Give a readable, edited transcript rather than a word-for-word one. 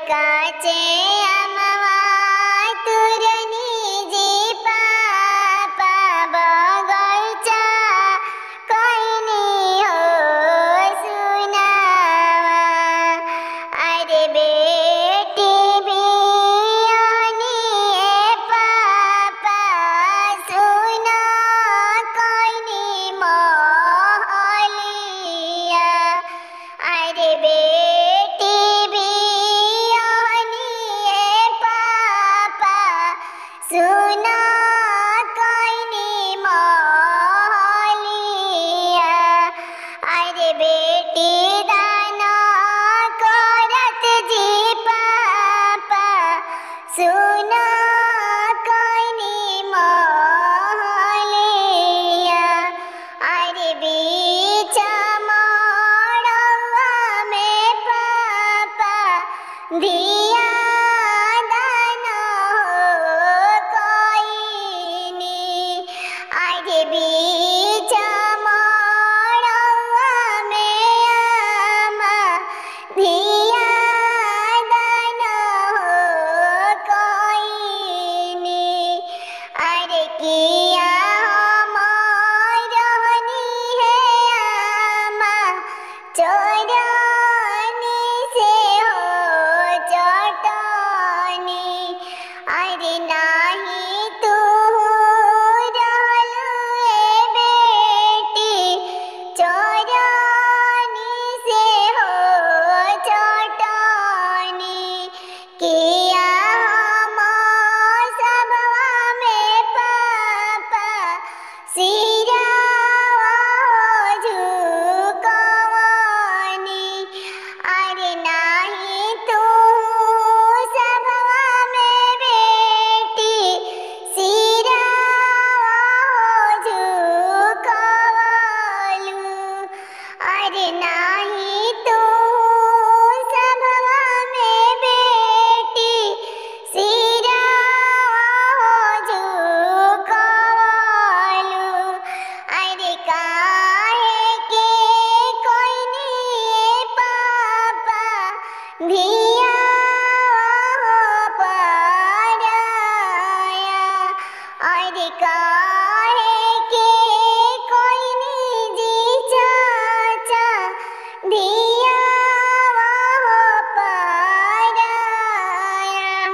काचे अमवा तुरनी जी पापा बगैचा कैनी हो सुनावा। अरे बेटी बियानी पापा सुना कैनी महलिया। अरे बेटी बियानी पापा सुना कैनी महलिया। अरे बेटी दाना करत जी पापा सुना कैनी महलिया। अरे बीच मड़वा में पापा धी